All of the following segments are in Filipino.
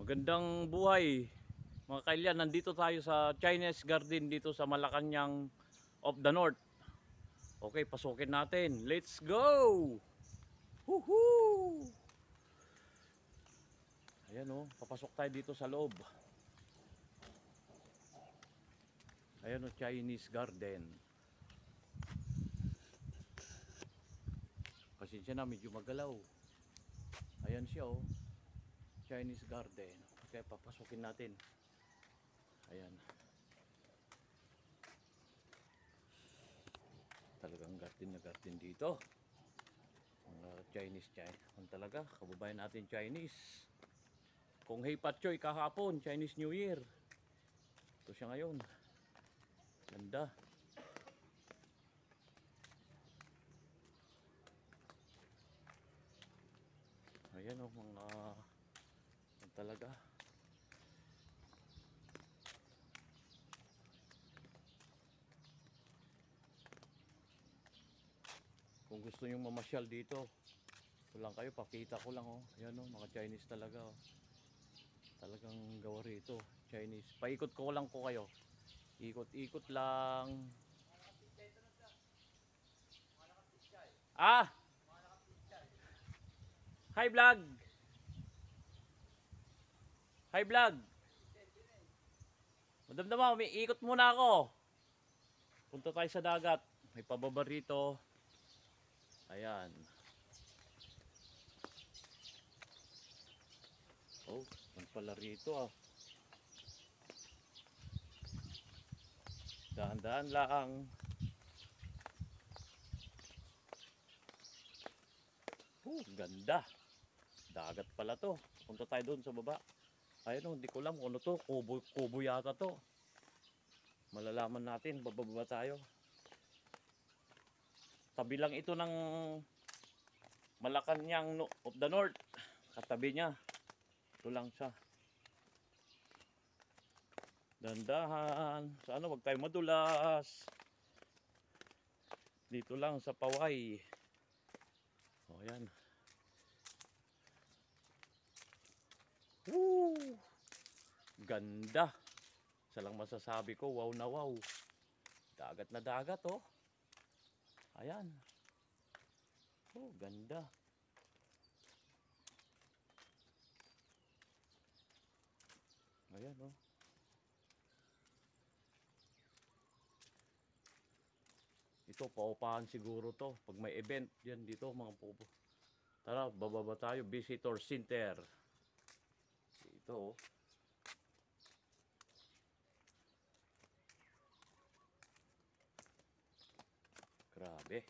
Magandang buhay mga kailyan, nandito tayo sa Chinese Garden dito sa Malacanang of the North. Okay, pasukin natin. Let's go! Woohoo! Ayan o, papasok tayo dito sa loob. Ayan o, Chinese Garden. Pasensya na, medyo magalaw. Ayan siya o, Chinese Garden. Okay, papasukin natin. Ayan. Talagang garden na garden dito. Mga Chinese. Kung talaga, kababayan natin Chinese. Kung Hey Patchoy kahapon, Chinese New Year. Ito siya ngayon. Ganda. Ayan o, mga talaga. Kung gusto nyo mamasyal dito, ito lang kayo, pakita ko lang o. Ayan o, mga Chinese talaga o. Talagang gawa rito, Chinese. Paikot ko lang ko kayo. Ikot-ikot lang. Ah! Hi vlog! Hi vlog! Madamdama, ikot muna ako. Punta tayo sa dagat. May pababa rito. Ayan. Oh, ang pala rito ah. Dahan-dahan lang. Ganda. Dagat pala to. Punta tayo doon sa baba. Ayun oh, hindi ko alam kung ano to. Kubo yata to. Malalaman natin, bababa tayo. Tabi lang ito ng Malacanang of the North. Katabi niya. Ito lang siya. Dandahan. Sana wag tayo madulas. Dito lang sa Paway. O yan. Woo! Ganda. Isa lang masasabi ko, wow na wow. Dagat na dagat oh. Ayan. Oh, ganda. Ayan oh. Ito, paupahan siguro to. Pag may event, yan dito mga pupo. Tara, bababa tayo. Visitor Center. Ito oh. Grabe.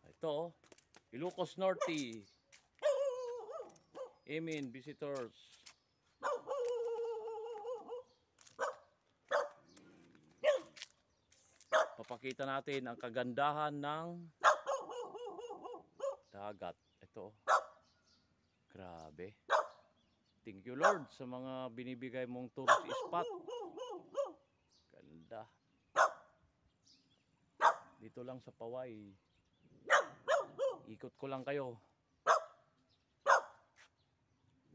Ito oh. Ilocos Norte. Amen, visitors. Papakita natin ang kagandahan ng dagat. Ito. Grabe. Thank you Lord sa mga binibigay mong tourist spot. Ganda. Dito lang sa Paway. Ikot ko lang kayo.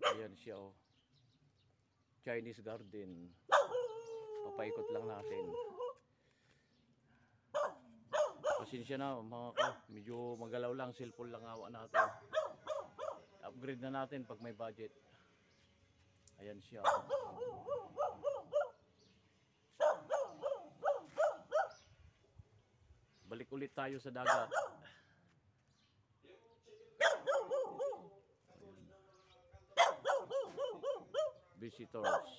Ayan siya oh. Chinese Garden. Papaikot lang natin. Pasensya na mga ka. Medyo magalaw lang. Cellphone lang awa natin. Upgrade na natin pag may budget. Ayan siya. Balik ulit tayo sa dagat. Visitors.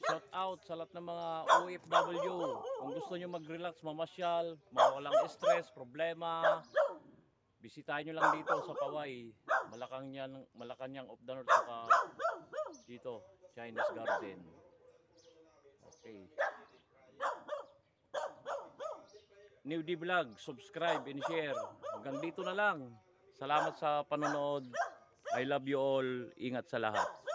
Shout out sa lahat ng mga OFW. Kung gusto nyo mag-relax, mamasyal, mawalang stress, problema, bisitahin nyo lang dito sa Paway. Malacanang of the North, saka dito, Chinese Garden. Okay. New D Vlog, subscribe and share. Hanggang dito na lang. Salamat sa panonood. I love you all. Ingat sa lahat.